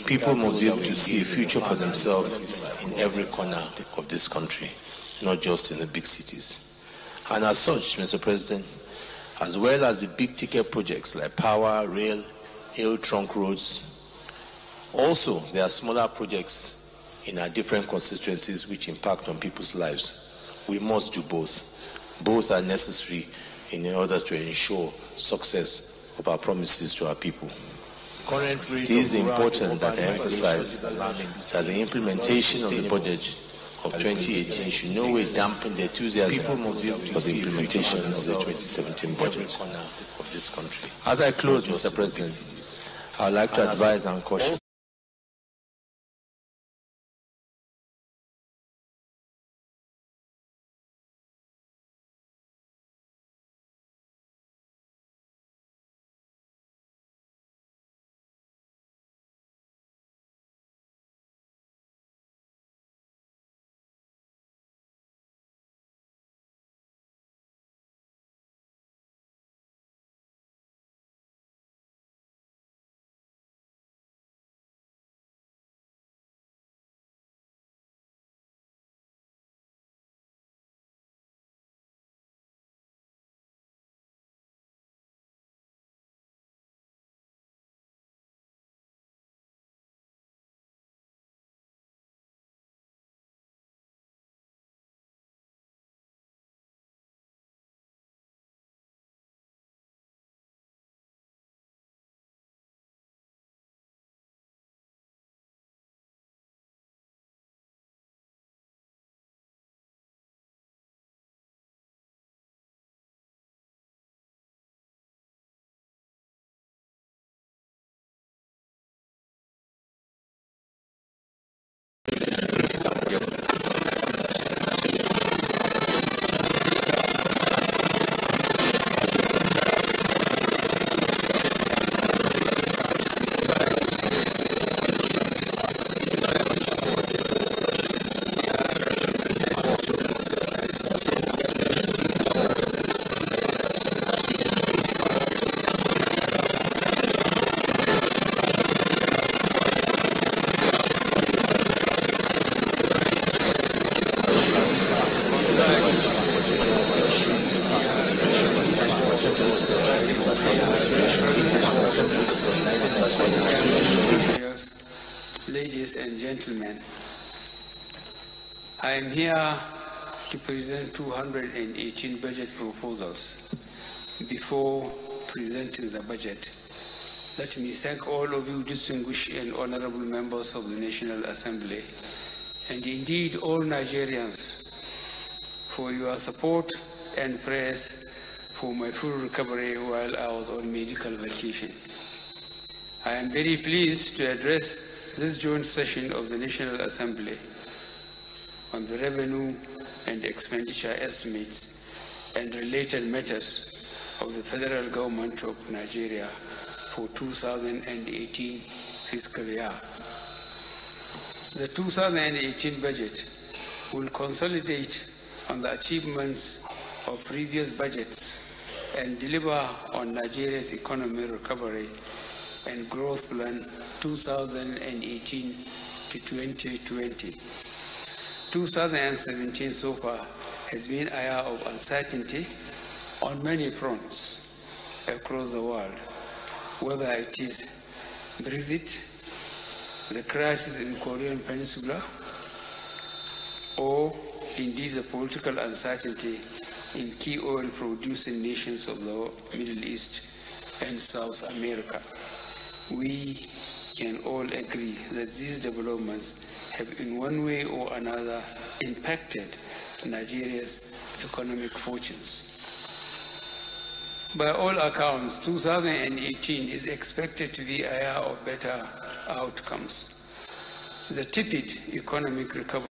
People must be able to see a future for themselves in every corner of this country, not just in the big cities. And as such, Mr. President, as well as the big ticket projects like power, rail, hill trunk roads, also there are smaller projects in our different constituencies which impact on people's lives. We must do both. Both are necessary in order to ensure success of our promises to our people. It is important that I emphasize that the implementation of the budget of 2018 should no way dampen the enthusiasm for the implementation of the 2017 budget of this country. As I close, Mr. President, I would like to advise and caution Ladies and gentlemen, I am here to present 218 budget proposals. Before presenting the budget, let me thank all of you distinguished and honorable members of the National Assembly, and indeed all Nigerians, for your support and prayers for my full recovery while I was on medical vacation. I am very pleased to address this joint session of the National Assembly on the revenue and expenditure estimates and related matters of the federal government of Nigeria for 2018 fiscal year. The 2018 budget will consolidate on the achievements of previous budgets and deliver on Nigeria's economic recovery and growth plan 2018 to 2020. 2017 so far has been a year of uncertainty on many fronts across the world, whether it is Brexit, the crisis in Korean Peninsula, or indeed the political uncertainty in key oil-producing nations of the Middle East and South America. We can all agree that these developments have in one way or another impacted Nigeria's economic fortunes. By all accounts, 2018 is expected to be a year of better outcomes. The tepid economic recovery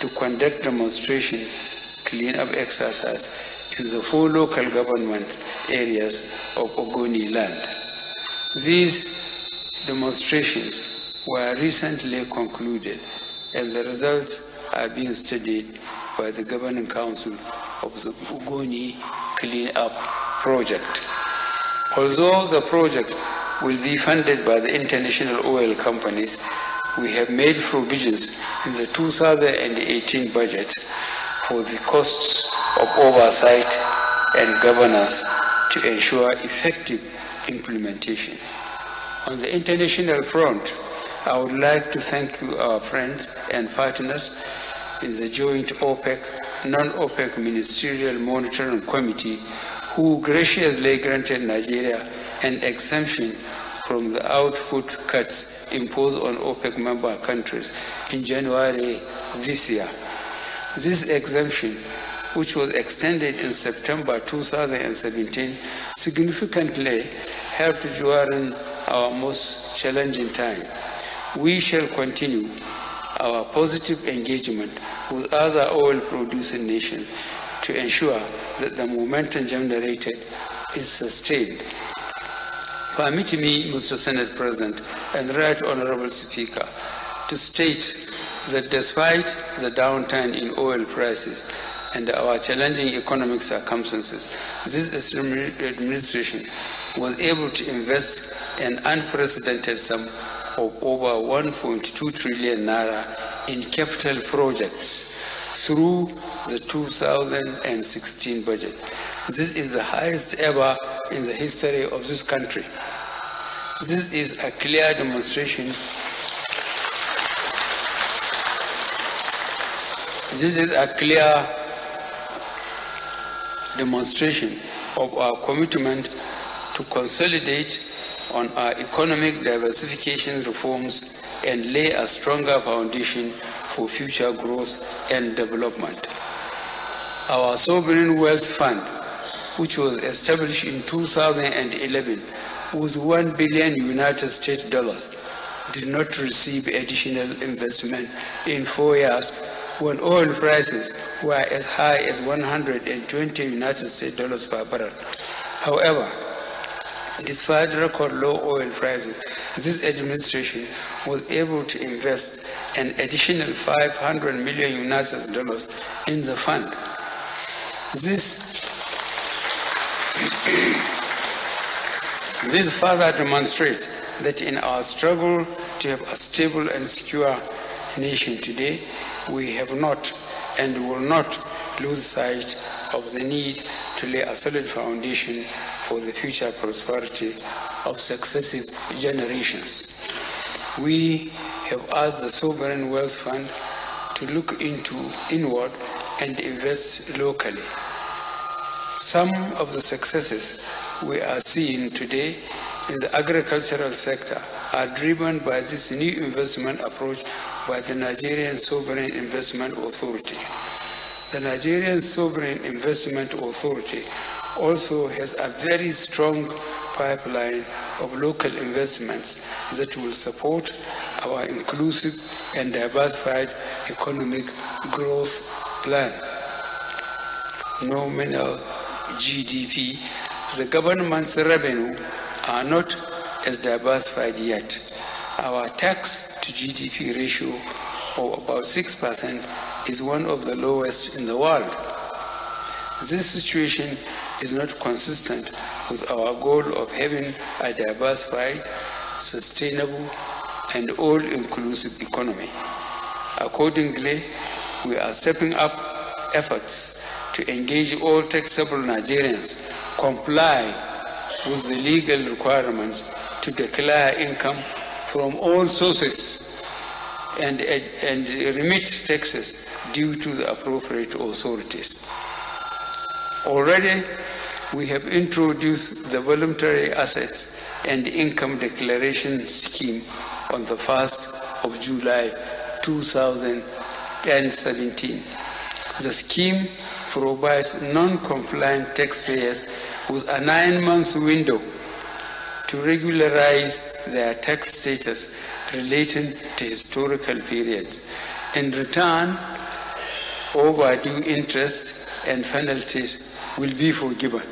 to conduct demonstration clean-up exercise in the 4 local government areas of Ogoni land. These demonstrations were recently concluded, and the results are being studied by the Governing Council of the Ogoni Clean-up Project. Although the project will be funded by the international oil companies, we have made provisions in the 2018 budget for the costs of oversight and governance to ensure effective implementation. On the international front, I would like to thank you, our friends and partners in the joint OPEC, non-OPEC Ministerial Monitoring Committee, who graciously granted Nigeria an exemption from the output cuts imposed on OPEC member countries in January this year. This exemption, which was extended in September 2017, significantly helped during our most challenging time. We shall continue our positive engagement with other oil-producing nations to ensure that the momentum generated is sustained. Permit me, Mr. Senate President and Right Honorable Speaker, to state that despite the downturn in oil prices and our challenging economic circumstances, this administration was able to invest an unprecedented sum of over 1.2 trillion naira in capital projects through the 2016 budget. This is the highest ever in the history of this country. This is a clear demonstration. This is a clear demonstration of our commitment to consolidate on our economic diversification reforms and lay a stronger foundation for future growth and development. Our Sovereign Wealth Fund, which was established in 2011 with $1 billion United States dollars, did not receive additional investment in 4 years when oil prices were as high as 120 United States dollars per barrel. However, despite record low oil prices, this administration was able to invest an additional 500 million United States dollars in the fund. This further demonstrates that in our struggle to have a stable and secure nation today, we have not and will not lose sight of the need to lay a solid foundation for the future prosperity of successive generations. We have asked the Sovereign Wealth Fund to look inward and invest locally. Some of the successes we are seeing today in the agricultural sector are driven by this new investment approach by the Nigerian Sovereign Investment Authority. The Nigerian Sovereign Investment Authority also has a very strong pipeline of local investments that will support our inclusive and diversified economic growth plan. Nominal GDP, the government's revenue are not as diversified yet. Our tax to GDP ratio of about 6% is one of the lowest in the world. This situation is not consistent with our goal of having a diversified, sustainable, and all-inclusive economy. Accordingly, we are stepping up efforts to engage all taxable Nigerians, comply with the legal requirements to declare income from all sources and remit taxes due to the appropriate authorities. Already, we have introduced the voluntary assets and income declaration scheme on the 1st of July 2017. The scheme provides non-compliant taxpayers with a 9-month window to regularize their tax status relating to historical periods. In return, overdue interest and penalties will be forgiven.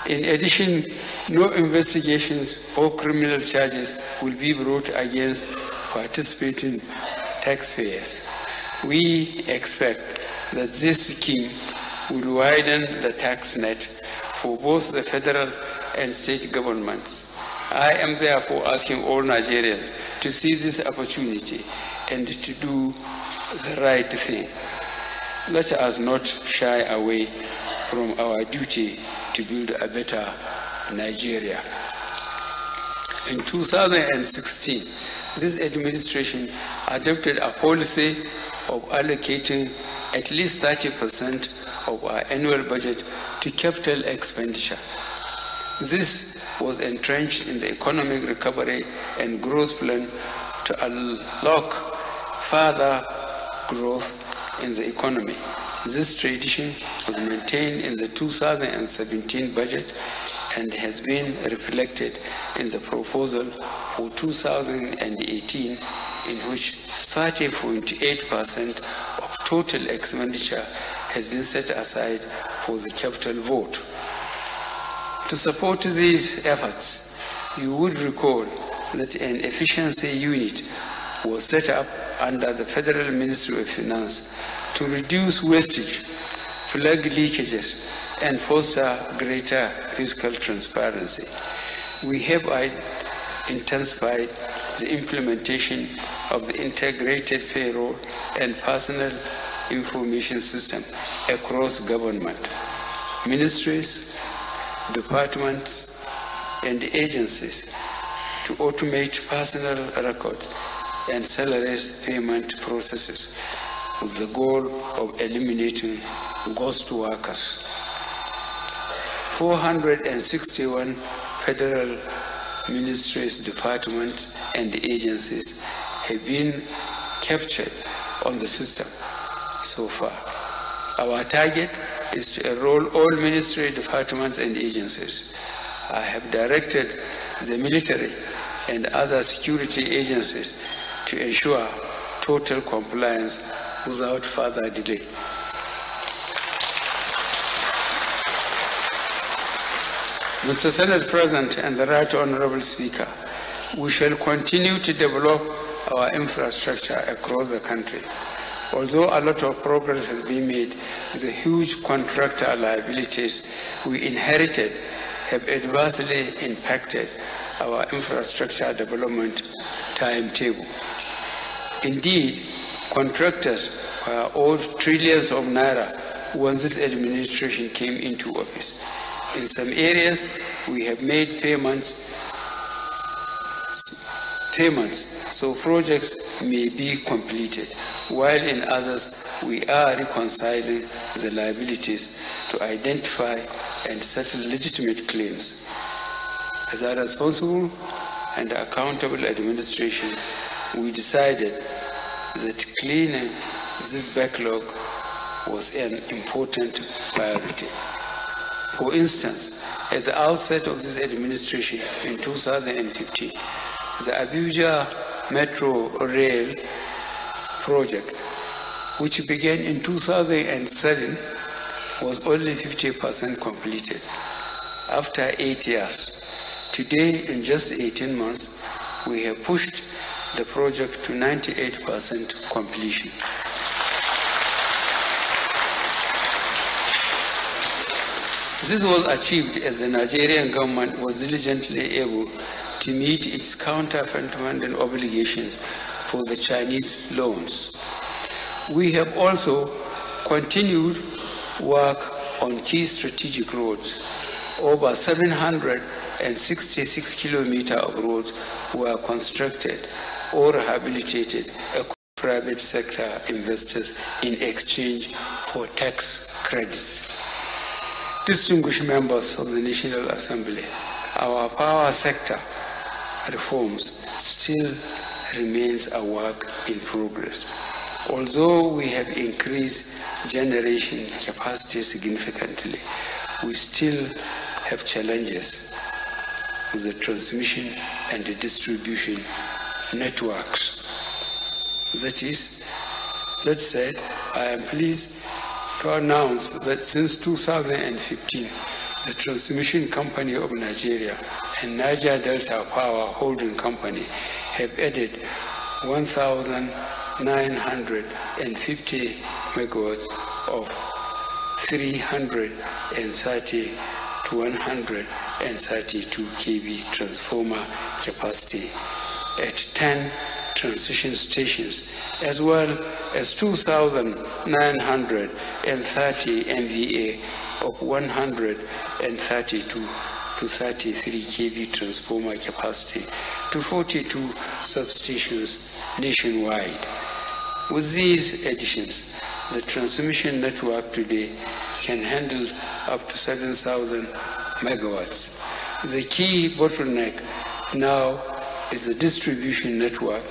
In addition, no investigations or criminal charges will be brought against participating taxpayers. We expect that this scheme will widen the tax net for both the federal and state governments. I am therefore asking all Nigerians to see this opportunity and to do the right thing. Let us not shy away from our duty to build a better Nigeria. In 2016, this administration adopted a policy of allocating at least 30% of our annual budget to capital expenditure. This was entrenched in the economic recovery and growth plan to unlock further growth in the economy. This tradition was maintained in the 2017 budget and has been reflected in the proposal for 2018, in which 30.8% of total expenditure has been set aside for the capital vote. To support these efforts, you would recall that an efficiency unit was set up under the Federal Ministry of Finance to reduce wastage, plug leakages, and foster greater fiscal transparency. We have intensified the implementation of the integrated payroll and personal information system across government, ministries, departments, and agencies to automate personal records and salaries payment processes with the goal of eliminating ghost workers. 461 federal ministries, departments, and agencies have been captured on the system so far. Our target is to enroll all ministry, departments, and agencies. I have directed the military and other security agencies to ensure total compliance without further delay. Mr. Senate President and the Right Honorable Speaker, we shall continue to develop our infrastructure across the country. Although a lot of progress has been made, the huge contractor liabilities we inherited have adversely impacted our infrastructure development timetable. Indeed, contractors were owed trillions of naira when this administration came into office. In some areas, we have made payments so projects may be completed, while in others, we are reconciling the liabilities to identify and settle legitimate claims. As a responsible and accountable administration, we decided that cleaning this backlog was an important priority. For instance, at the outset of this administration in 2015, the Abuja Metro Rail project, which began in 2007, was only 50% completed. After 8 years, today, in just 18 months, we have pushed the project to 98% completion. This was achieved as the Nigerian government was diligently able to meet its counter-fundamental obligations for the Chinese loans. We have also continued work on key strategic roads. Over 766 kilometers of roads were constructed or rehabilitated across private sector investors in exchange for tax credits. Distinguished members of the National Assembly, our power sector reforms still remains a work in progress. Although we have increased generation capacity significantly, we still have challenges with the transmission and the distribution networks. That said, I am pleased to announce that since 2015, the Transmission Company of Nigeria and Niger Delta Power Holding Company have added 1,950 megawatts of 330 to 132 kV transformer capacity at 10 transition stations, as well as 2,930 MVA of 132 to 33 kV transformer capacity to 42 substations nationwide. With these additions, the transmission network today can handle up to 7,000 megawatts. The key bottleneck now is the distribution network,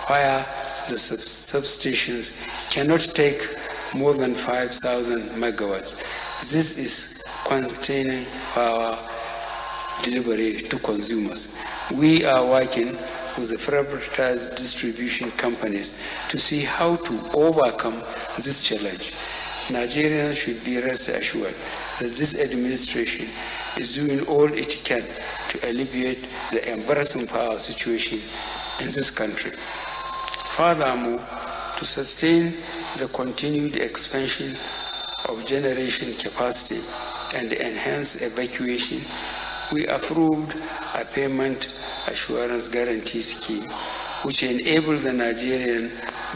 where the substations cannot take more than 5,000 megawatts. This is containing power delivery to consumers. We are working with the privatized distribution companies to see how to overcome this challenge. Nigerians should be rest assured that this administration is doing all it can to alleviate the embarrassing power situation in this country. Furthermore, to sustain the continued expansion of generation capacity and enhance evacuation, we approved a payment assurance guarantee scheme which enabled the Nigerian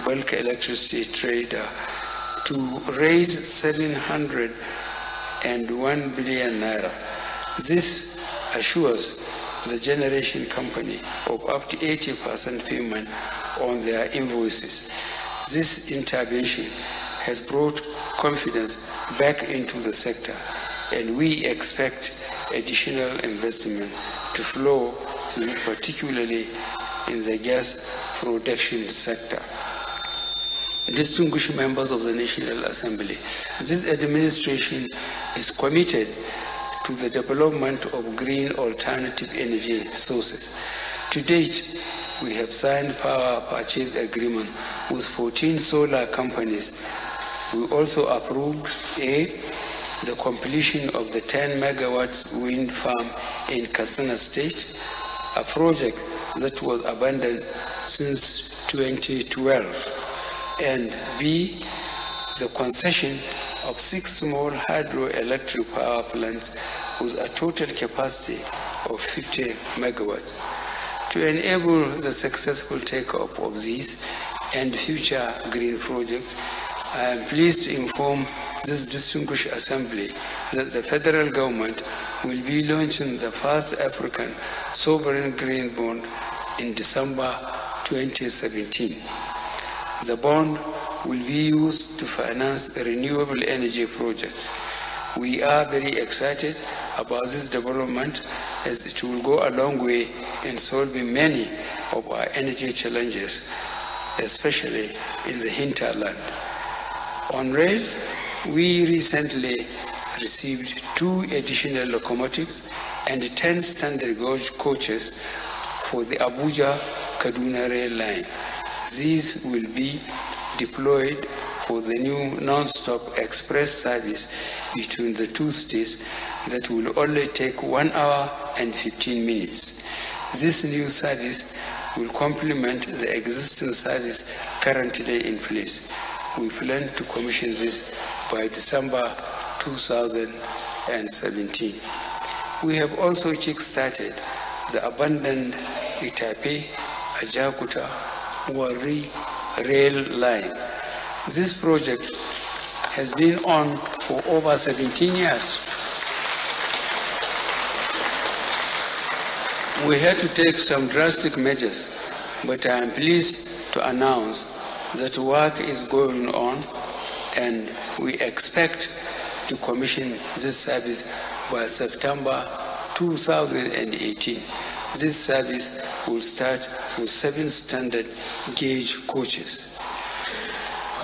bulk electricity trader to raise 701 billion naira. This assures the generation company of up to 80% payment on their invoices. This intervention has brought confidence back into the sector, and we expect additional investment to flow through, particularly in the gas production sector. Distinguished members of the National Assembly, this administration is committed to the development of green alternative energy sources. To date, we have signed power purchase agreement with 14 solar companies. We also approved the completion of the 10 megawatts wind farm in Katsina State, a project that was abandoned since 2012, and B, the concession of 6 small hydroelectric power plants with a total capacity of 50 megawatts. To enable the successful take-up of these and future green projects, I am pleased to inform this distinguished assembly that the federal government will be launching the first African sovereign green bond in December 2017. The bond will be used to finance renewable energy projects. We are very excited about this development, as it will go a long way in solving many of our energy challenges, especially in the hinterland. On rail, we recently received 2 additional locomotives and 10 standard gauge coaches for the Abuja-Kaduna rail line. These will be deployed for the new non-stop express service between the 2 states that will only take 1 hour and 15 minutes. This new service will complement the existing service currently in place. We plan to commission this by December 2017. We have also kick-started the abandoned Itape-Ajakuta-Warri rail line. This project has been on for over 17 years. We had to take some drastic measures, but I am pleased to announce that work is going on, and we expect to commission this service by September 2018. This service will start with 7 standard gauge coaches.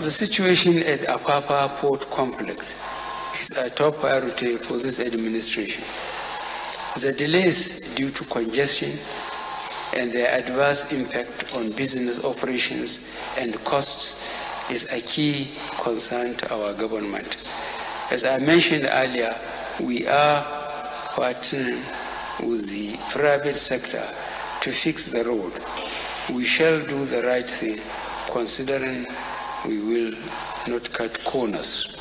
The situation at Apapa Port Complex is a top priority for this administration. The delays due to congestion and their adverse impact on business operations and costs is a key concern to our government. As I mentioned earlier, we are partnering with the private sector to fix the road. We shall do the right thing, considering we will not cut corners.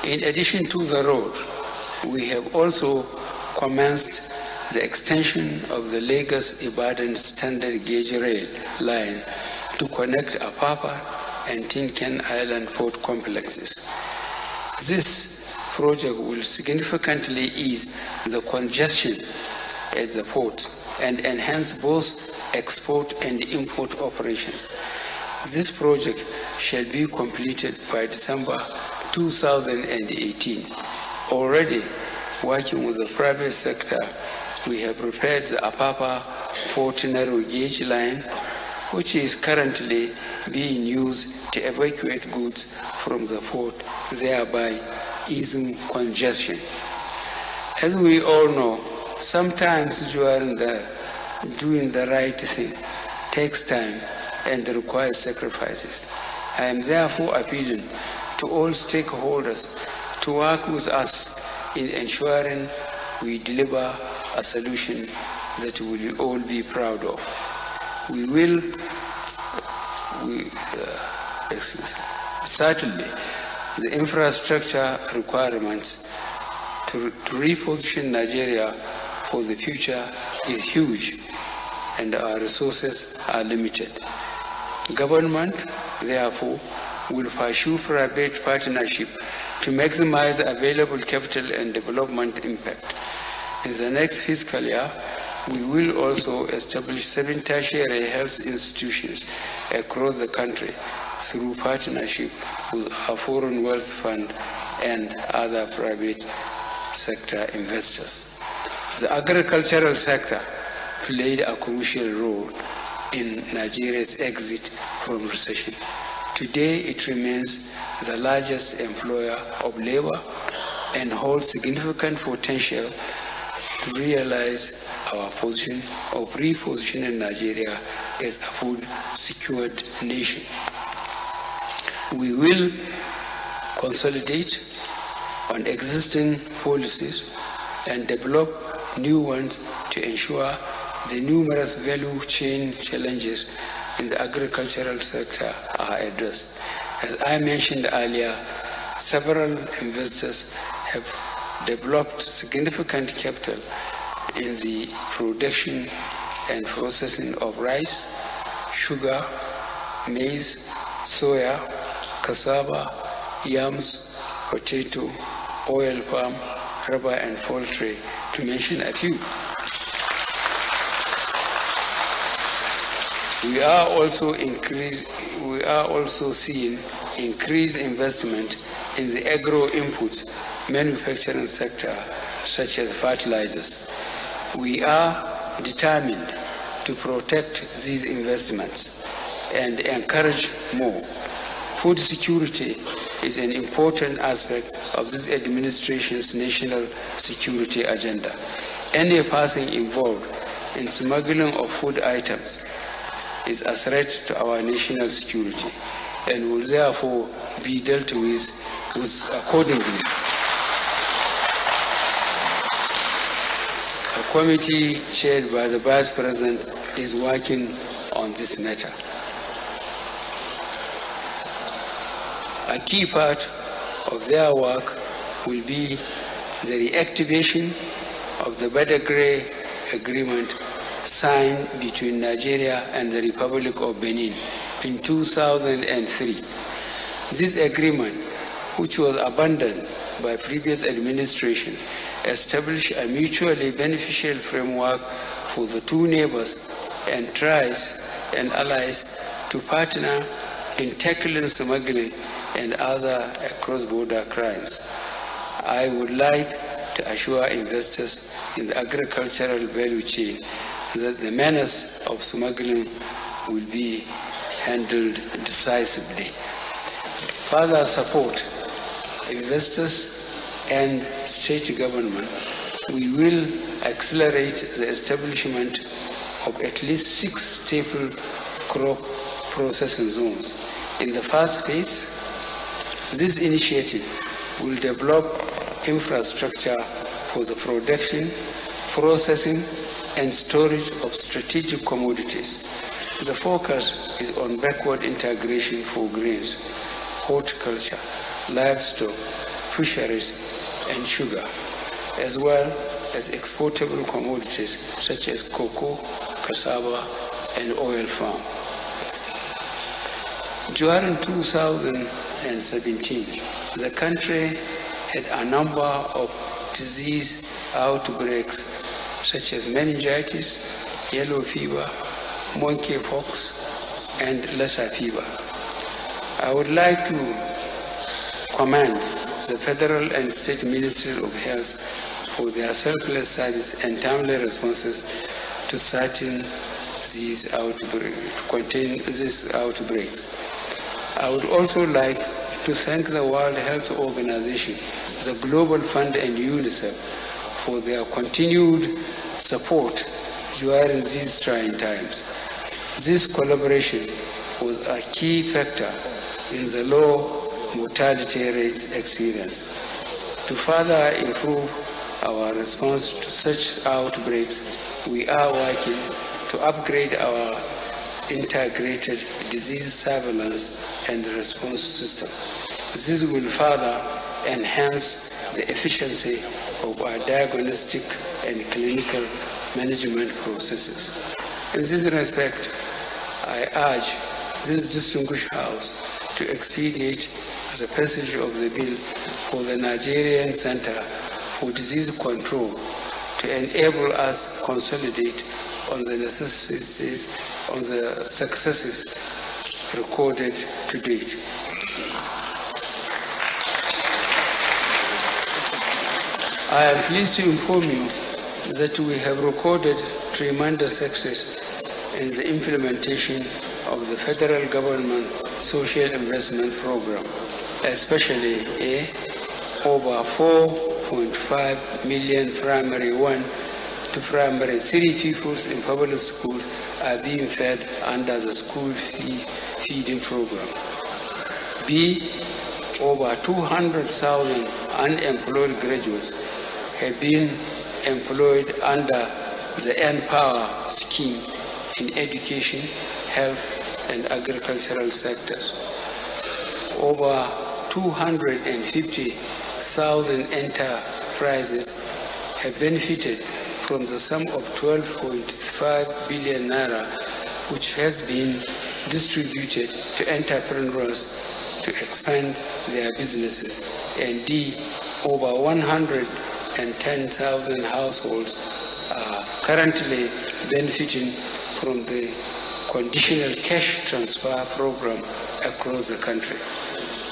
In addition to the road, we have also commenced the extension of the Lagos-Ibadan standard gauge rail line to connect Apapa and Tinkan Island port complexes. This project will significantly ease the congestion at the port and enhance both export and import operations. This project shall be completed by December 2018. Already, working with the private sector, we have prepared the Apapa Port narrow gauge line, which is currently being used to evacuate goods from the port, thereby easing congestion. As we all know, sometimes doing the right thing takes time and requires sacrifices. I am therefore appealing to all stakeholders to work with us in ensuring we deliver a solution that we will all be proud of. Certainly, the infrastructure requirements to reposition Nigeria for the future is huge, and our resources are limited. Government, therefore, will pursue private partnership to maximize available capital and development impact. In the next fiscal year, we will also establish 7 tertiary health institutions across the country through partnership with our Foreign Wealth Fund and other private sector investors. The agricultural sector played a crucial role in Nigeria's exit from recession. Today, it remains the largest employer of labor and holds significant potential to realize our position of repositioning Nigeria as a food-secured nation. We will consolidate on existing policies and develop new ones to ensure the numerous value chain challenges in the agricultural sector are addressed. As I mentioned earlier, several investors have developed significant capital in the production and processing of rice, sugar, maize, soya, cassava, yams, potato, oil palm, rubber and poultry, to mention a few. We are also seeing increased investment in the agro-input manufacturing sector, such as fertilizers. We are determined to protect these investments and encourage more. Food security is an important aspect of this administration's national security agenda. Any person involved in smuggling of food items is a threat to our national security and will therefore be dealt with accordingly. A committee chaired by the Vice President is working on this matter. A key part of their work will be the reactivation of the Badagry Agreement signed between Nigeria and the Republic of Benin in 2003. This agreement, which was abandoned by previous administrations, established a mutually beneficial framework for the two neighbors and tries and allies to partner in tackling smuggling and other cross-border crimes. I would like to assure investors in the agricultural value chain that the menace of smuggling will be handled decisively. Further support investors and state government. We will accelerate the establishment of at least 6 staple crop processing zones In the first phase, this initiative will develop infrastructure for the production, processing, and storage of strategic commodities. The focus is on backward integration for grains, horticulture, livestock, fisheries, and sugar, as well as exportable commodities such as cocoa, cassava, and oil palm. During 2017, the country had a number of disease outbreaks such as meningitis, yellow fever, monkeypox, and Lassa fever. I would like to commend the Federal and State Ministry of Health for their selfless service and timely responses to contain these outbreaks. I would also like to thank the World Health Organization, the Global Fund, and UNICEF for their continued support during these trying times. This collaboration was a key factor in the low mortality rates experienced. To further improve our response to such outbreaks, we are working to upgrade our integrated disease surveillance and response system. This will further enhance the efficiency of our diagnostic and clinical management processes. In this respect, I urge this distinguished House to expedite the passage of the bill for the Nigerian Center for Disease Control to enable us to consolidate on the successes recorded to date. I am pleased to inform you that we have recorded tremendous success in the implementation of the federal government social investment program, especially over 4.5 million primary 1 to primary 3 pupils in public schools are being fed under the school feeding program. Over 200,000 unemployed graduates have been employed under the N-Power scheme in education, health, and agricultural sectors. Over 250,000 enterprises have benefited from the sum of 12.5 billion naira, which has been distributed to entrepreneurs to expand their businesses, and over 110,000 households are currently benefiting from the conditional cash transfer program across the country.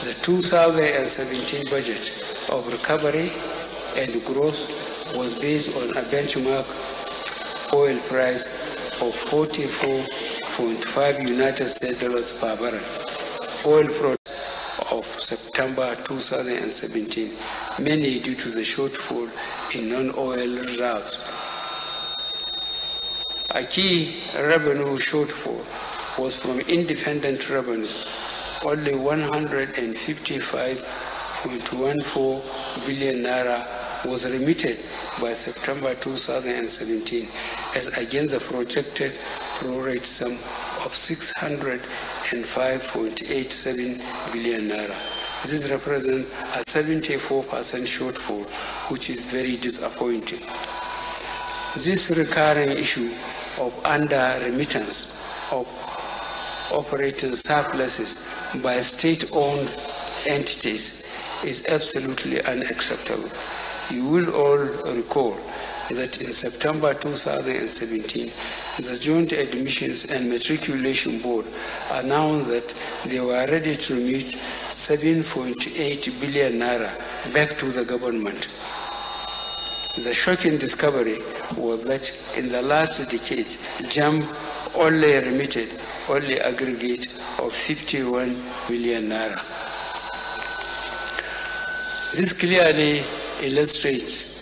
The 2017 budget of recovery and growth was based on a benchmark oil price of $44.5 United States dollars per barrel. Oil products of September 2017, mainly due to the shortfall in non-oil reserves. A key revenue shortfall was from independent revenues. Only 155.14 billion naira was remitted by September 2017, as against the projected pro-rate sum of 605.87 billion naira. This represents a 74% shortfall, which is very disappointing. This recurring issue of under-remittance of operating surpluses by state-owned entities is absolutely unacceptable. You will all recall that in September 2017, the Joint Admissions and Matriculation Board announced that they were ready to remit 7.8 billion naira back to the government. The shocking discovery was that in the last decade, JAMB only remitted aggregate of 51 million naira. This clearly illustrates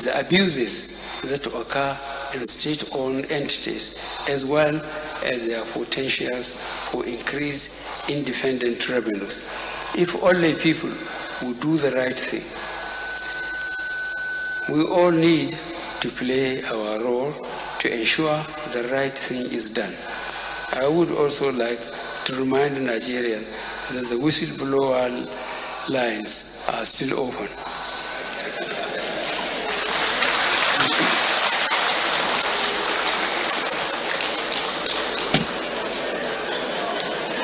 the abuses that occur in state-owned entities, as well as their potentials for increased independent revenues. If only people would do the right thing. We all need to play our role to ensure the right thing is done. I would also like to remind Nigerians that the whistleblower lines are still open.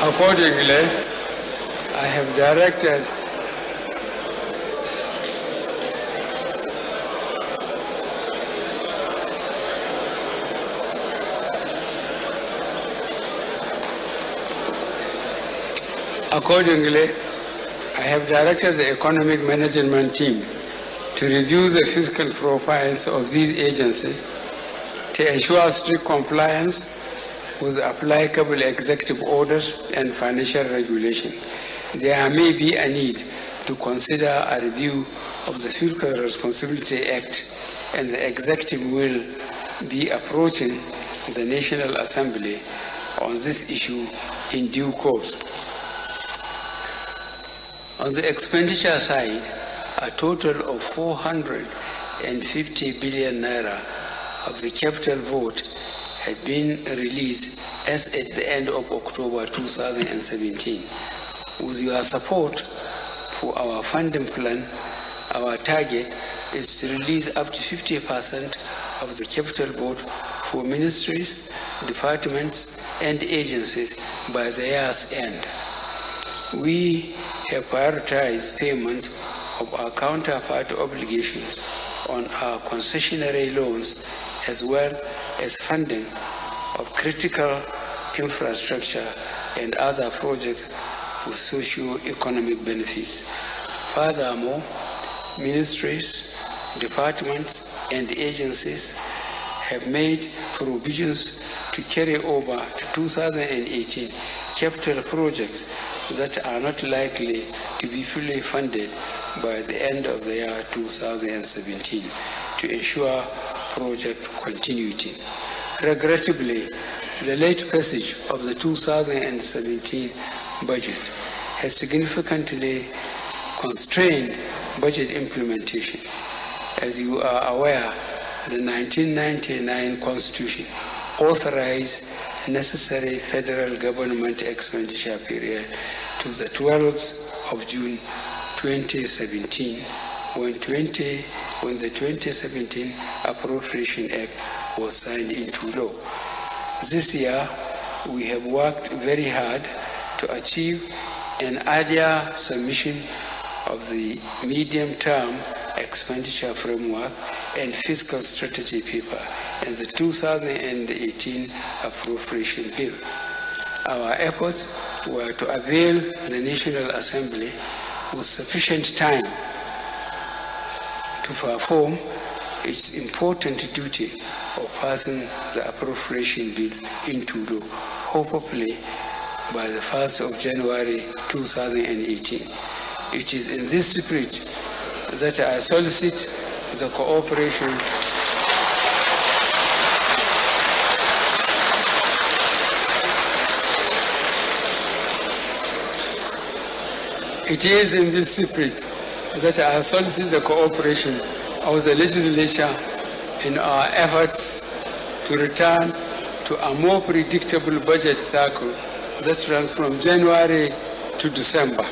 Accordingly, I have directed the economic management team to review the fiscal profiles of these agencies to ensure strict compliance with applicable executive orders and financial regulation. There may be a need to consider a review of the Fiscal Responsibility Act, and the executive will be approaching the National Assembly on this issue in due course. On the expenditure side, a total of 450 billion naira of the capital vote had been released as at the end of October 2017. With your support for our funding plan, our target is to release up to 50% of the capital vote for ministries, departments, and agencies by the year's end. We have prioritized payment of our counterpart obligations on our concessionary loans, as well as funding of critical infrastructure and other projects with socio-economic benefits. Furthermore, ministries, departments, and agencies have made provisions to carry over to 2018 capital projects that are not likely to be fully funded by the end of the year 2017 to ensure project continuity. Regrettably, the late passage of the 2017 budget has significantly constrained budget implementation. As you are aware, the 1999 Constitution authorized necessary federal government expenditure period to the 12th of June 2017 when the 2017 Appropriation Act was signed into law. This year, we have worked very hard to achieve an earlier submission of the medium-term expenditure framework and fiscal strategy paper and the 2018 appropriation bill. Our efforts were to avail the National Assembly with sufficient time to perform its important duty of passing the appropriation bill into law, hopefully by the 1st of January 2018. It is in this spirit that I solicit the cooperation It is in this spirit that I solicit the cooperation of the legislature in our efforts to return to a more predictable budget cycle that runs from January to December.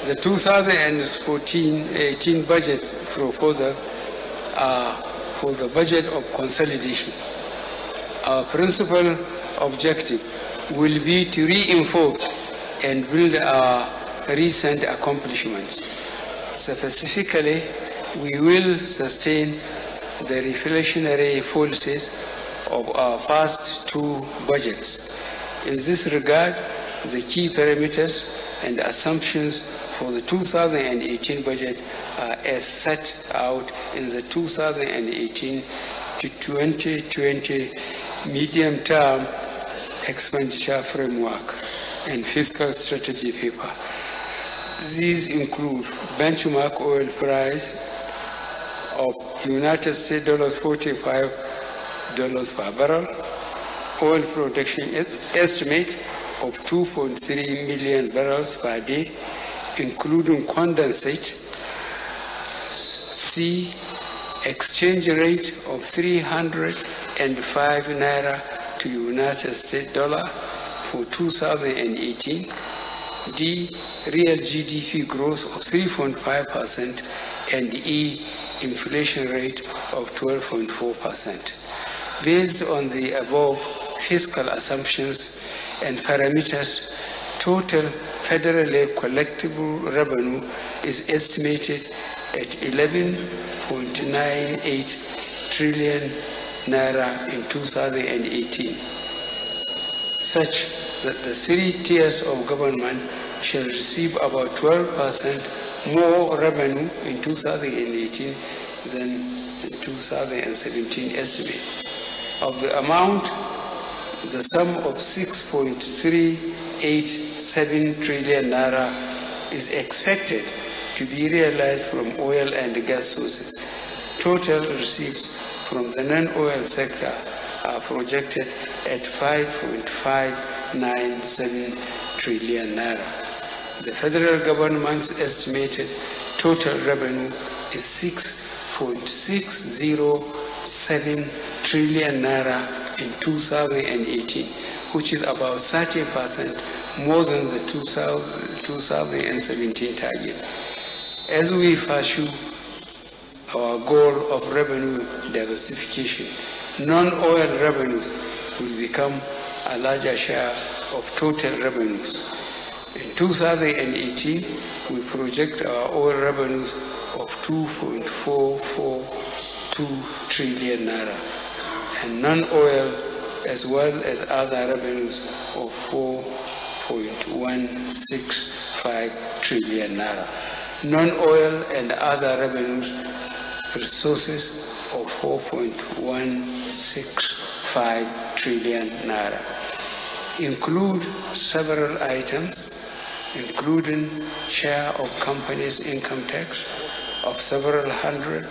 The 2014-18 budget proposal are for the budget of consolidation. Our principal objective will be to reinforce and build our recent accomplishments. Specifically, we will sustain the reflationary policies of our first two budgets. In this regard, the key parameters and assumptions for the 2018 budget are as set out in the 2018 to 2020 medium-term expenditure framework and fiscal strategy paper. These include benchmark oil price of United States $45 per barrel, oil production estimate of 2.3 million barrels per day, including condensate. C, exchange rate of 305 naira to United States dollar for 2018. D, real GDP growth of 3.5%, and E, inflation rate of 12.4%. Based on the above fiscal assumptions and parameters, total federal collectible revenue is estimated at 11.98 trillion naira in 2018, such that the three tiers of government shall receive about 12% more revenue in 2018 than the 2017 estimate. Of the amount, the sum of 6.387 trillion naira is expected to be realized from oil and gas sources. Total receipts from the non-oil sector are projected at 5.597 trillion naira. The federal government's estimated total revenue is 6.607 trillion naira in 2018, which is about 30% more than the 2017 target. As we pursue our goal of revenue diversification, non-oil revenues will become a larger share of total revenues. In 2018, we project our oil revenues of 2.442 trillion naira and non-oil as well as other revenues of 4.165 trillion naira. Non-oil and other revenues resources of 4.165 trillion naira include several items, including share of companies' income tax of several hundred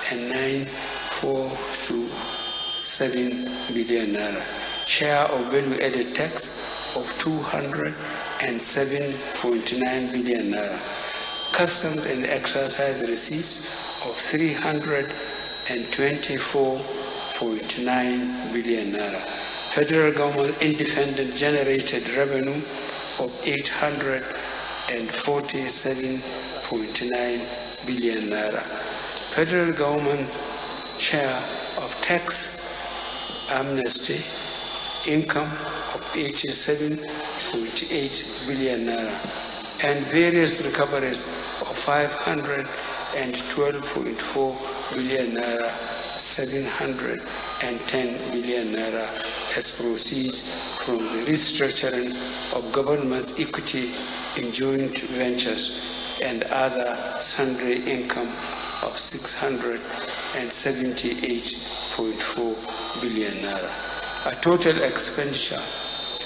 and 9.427 billion naira, share of value-added tax of 207.9 billion naira, customs and excise receipts of 324.9 billion naira, federal government independent generated revenue of 847.9 billion naira, federal government share of tax amnesty income of 87.8 billion naira, and various recoveries of 512.4 billion naira, 710 billion naira as proceeds from the restructuring of government's equity in joint ventures and other sundry income of 678.4 billion naira. A total expenditure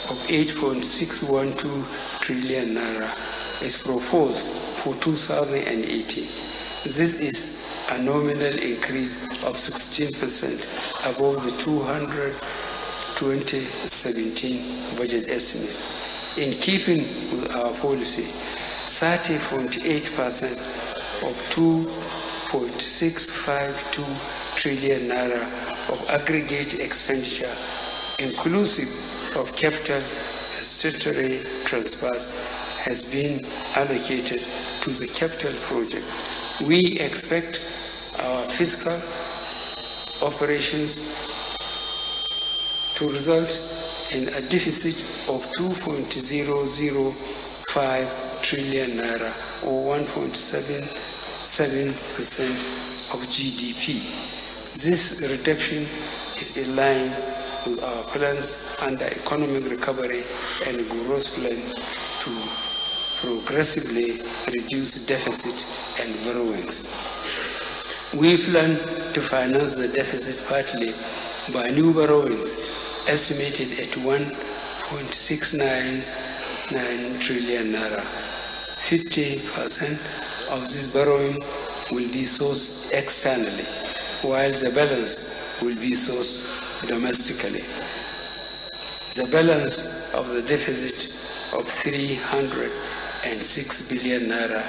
of 8.612 trillion naira is proposed for 2018. This is a nominal increase of 16% above the 2017 budget estimate. In keeping with our policy, 30.8% of 2.652 trillion naira of aggregate expenditure, inclusive of capital and statutory transfers, has been allocated to the capital project. We expect our fiscal operations to result in a deficit of 2.005 trillion naira or 1.77% of GDP. This reduction is in line with our plans under economic recovery and growth plan to progressively reduce deficit and borrowings. We plan to finance the deficit partly by new borrowings estimated at 1.699 trillion naira. 50% of this borrowing will be sourced externally, while the balance will be sourced domestically. The balance of the deficit of 306 billion naira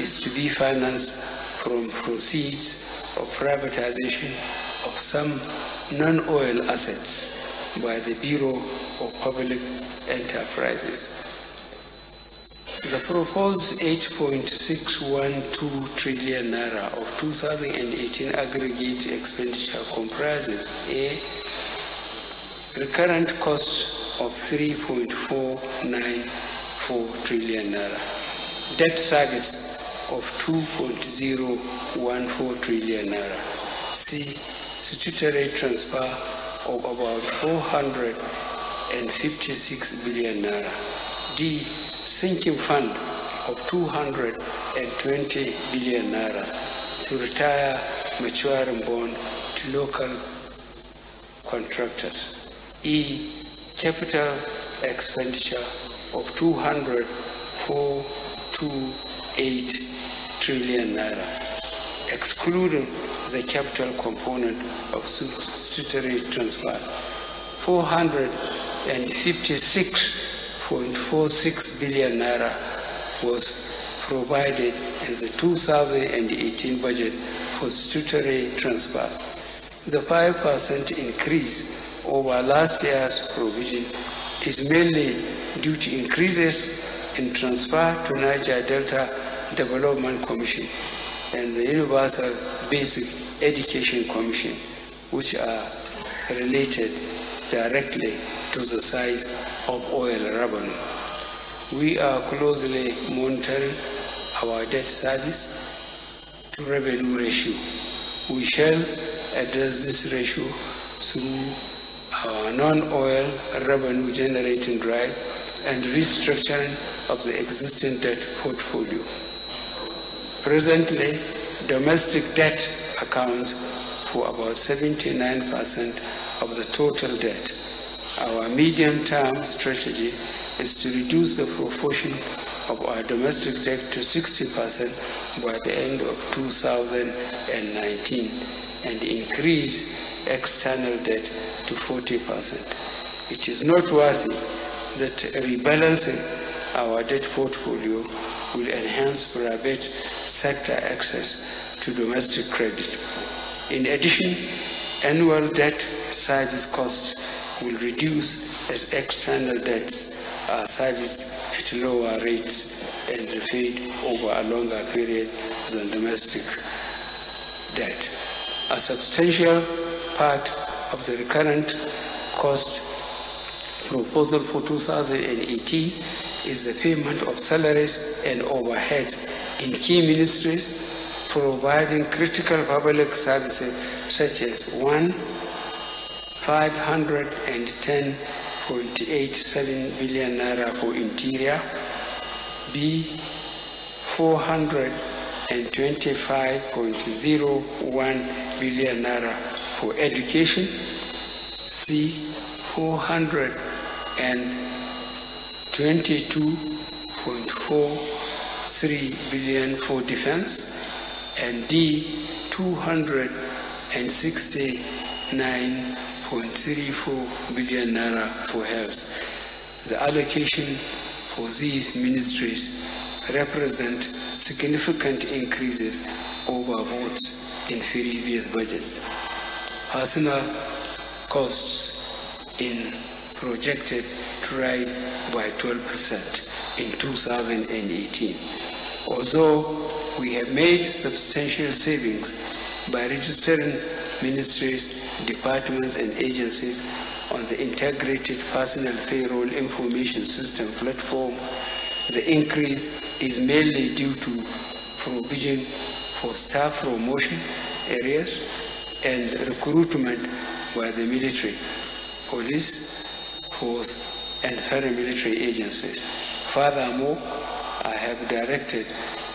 is to be financed from proceeds of privatization of some non-oil assets by the Bureau of Public Enterprises. The proposed 8.612 trillion naira of 2018 aggregate expenditure comprises a recurrent cost of 3.494 trillion naira, debt service of 2.014 trillion naira, C, statutory transfer of about 456 billion naira, D, sinking fund of 220 billion naira to retire maturing bond to local contractors, E, capital expenditure of 204.28 trillion naira, excluding the capital component of statutory transfers. 456.46 billion naira was provided in the 2018 budget for statutory transfers. The 5% increase over last year's provision is mainly due to increases in transfer to Niger Delta Development Commission and the Universal Basic Education Commission, which are related directly to the size of oil revenue. We are closely monitoring our debt service to revenue ratio. We shall address this ratio through our non-oil revenue generating drive and restructuring of the existing debt portfolio. Presently, domestic debt accounts for about 79% of the total debt. Our medium-term strategy is to reduce the proportion of our domestic debt to 60% by the end of 2019 and increase external debt to 40%. It is noteworthy that rebalancing our debt portfolio will enhance private sector access to domestic credit. In addition, annual debt service costs will reduce as external debts are serviced at lower rates and repaid over a longer period than domestic debt. A substantial part of the recurrent cost proposal for 2018 is the payment of salaries and overheads in key ministries, providing critical public services such as 1, 510.87 billion naira for interior, B, 425.01 billion naira for education, C, 422.43 billion for defense, and D, 269.34 billion naira for health. The allocation for these ministries represent significant increases over votes in previous budgets. Personal costs in projected to rise by 12% in 2018. Although we have made substantial savings by registering ministries, departments, and agencies on the Integrated Personal Payroll Information System platform, the increase is mainly due to provision for staff promotion areas and recruitment by the military, police, force, and paramilitary agencies. Furthermore, I have directed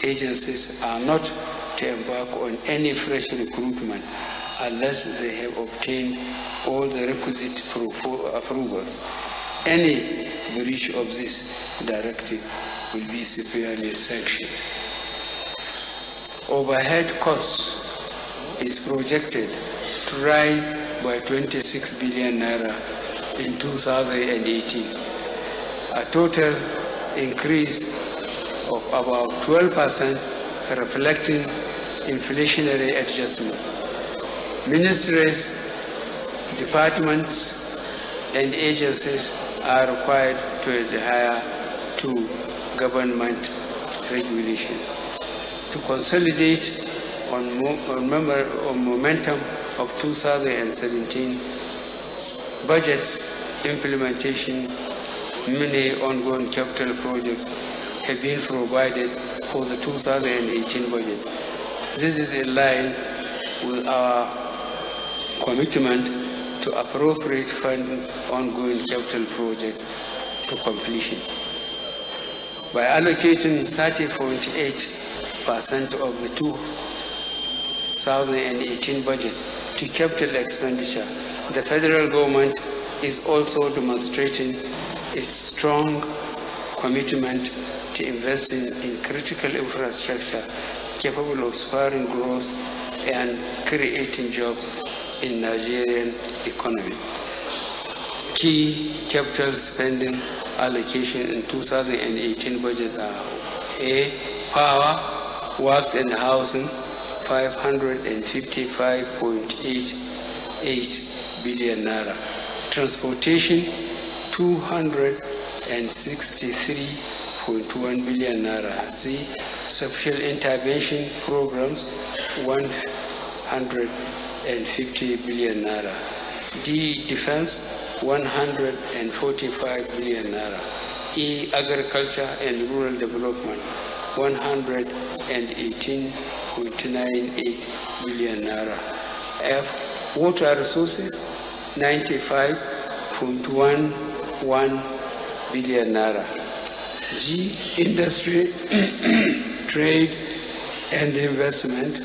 agencies are not to embark on any fresh recruitment unless they have obtained all the requisite approvals. Any breach of this directive will be severely sanctioned. Overhead costs is projected to rise by 26 billion naira in 2018, a total increase of about 12%, reflecting inflationary adjustment. Ministries, departments, and agencies are required to adhere to government regulation. To consolidate on momentum of 2017 budget's implementation, many ongoing capital projects have been provided for the 2018 budget. This is in line with our commitment to appropriate fund ongoing capital projects to completion. By allocating 30.8% of the 2018 budget to capital expenditure, the federal government is also demonstrating its strong commitment to investing in critical infrastructure capable of spurring growth and creating jobs in Nigerian economy. Key capital spending allocation in 2018 budget are: A. Power, Works and Housing, 555.88 billion naira. Transportation, 263.1 billion naira. C. Social intervention programs, 150 billion naira. D. Defense, 145 billion naira. E. Agriculture and rural development, 118.98 billion naira. F. Water resources, 95.11 billion naira. G. Industry, trade and investment,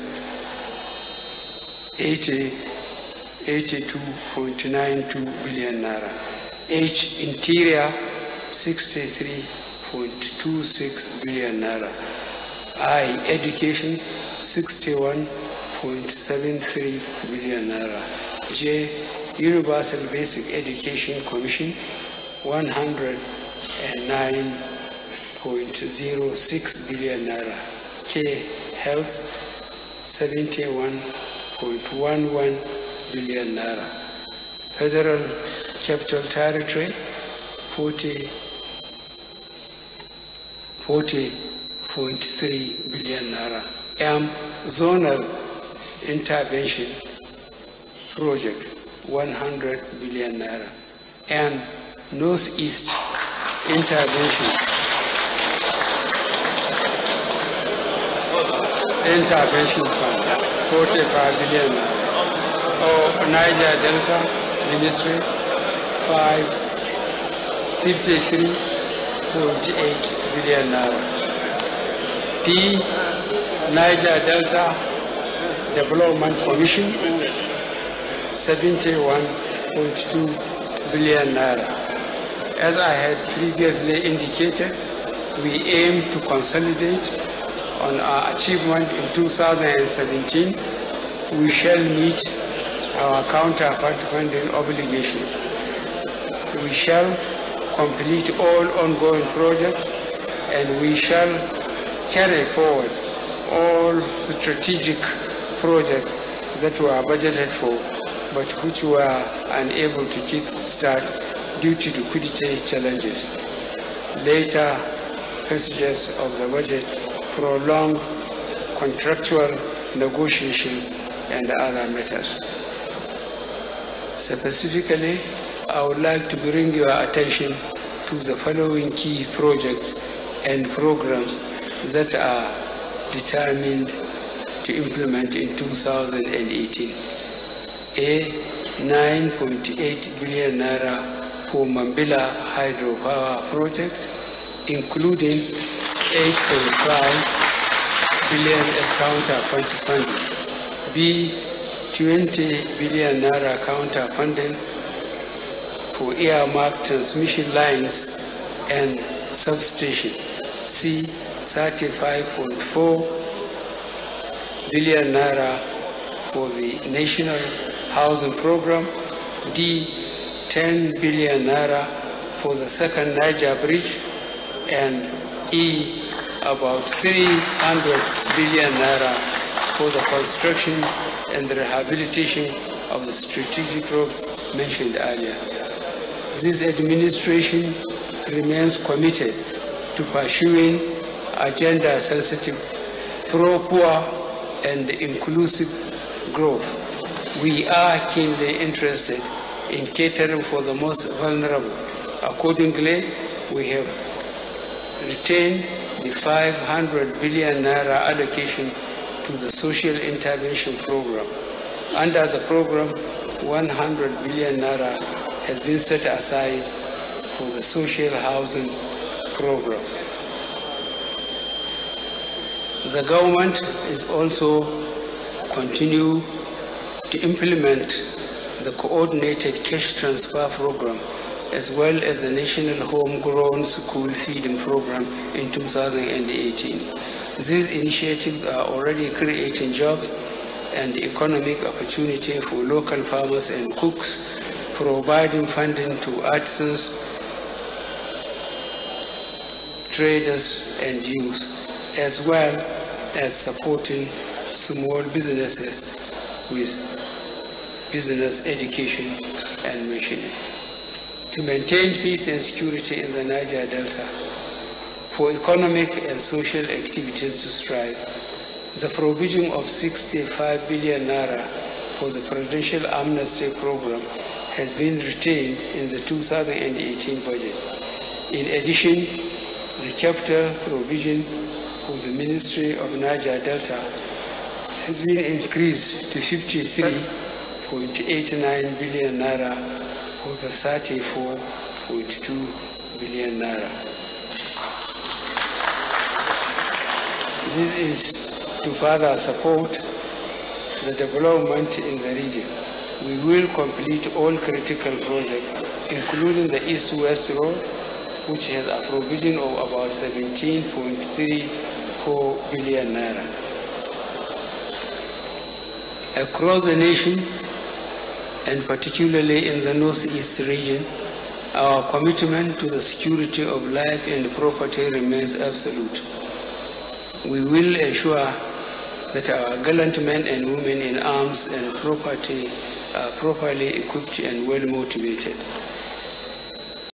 82.92 billion naira. H. Interior, 63.26 billion naira. I. Education, 61.73 billion naira. J. Universal Basic Education Commission, 109.06 billion naira. K. Health, 71.11 billion naira. Federal Capital Territory, 40.3 billion naira. M. Zonal Intervention Project, 100 billion naira. N. Northeast Intervention Fund, 45 billion naira. Or Niger Delta Ministry, 53.8 billion naira. P. Niger Delta Development Commission, 71.2 billion naira. As I had previously indicated, we aim to consolidate on our achievement in 2017. We shall meet our counterpart funding obligations. We shall complete all ongoing projects, and we shall carry forward all strategic projects that were budgeted for, but which were unable to kick start due to liquidity challenges. Later passages of the budget prolonged contractual negotiations and other matters. Specifically, I would like to bring your attention to the following key projects and programs that are determined to implement in 2018. A. 9.8 billion naira for Mambila hydropower project, including 8.5 billion as counter funding. B. 20 billion naira counter funding for earmarked transmission lines and substation. C. 35.4 billion naira for the National Housing Program. D. 10 billion naira for the second Niger Bridge, and about 300 billion naira for the construction and the rehabilitation of the strategic roads mentioned earlier. This administration remains committed to pursuing agenda-sensitive, pro-poor, and inclusive growth. We are keenly interested in catering for the most vulnerable. Accordingly, we have retained the 500 billion naira allocation to the social intervention program. Under the program, 100 billion naira has been set aside for the social housing program. The government is also continue to implement the coordinated cash transfer program as well as the national homegrown school feeding program in 2018. These initiatives are already creating jobs and economic opportunity for local farmers and cooks, providing funding to artisans, traders, and youth, as well as supporting small businesses with business education and machinery. To maintain peace and security in the Niger Delta, for economic and social activities to strive, the provision of 65 billion naira for the Presidential Amnesty Program has been retained in the 2018 budget. In addition, the capital provision for the Ministry of Niger Delta has been increased to 53.89 billion naira for the 34.2 billion naira. This is to further support the development in the region. We will complete all critical projects, including the East-West Road, which has a provision of about 17.34 billion naira. Across the nation, and particularly in the Northeast region, our commitment to the security of life and property remains absolute. We will ensure that our gallant men and women in arms and property are properly equipped and well motivated.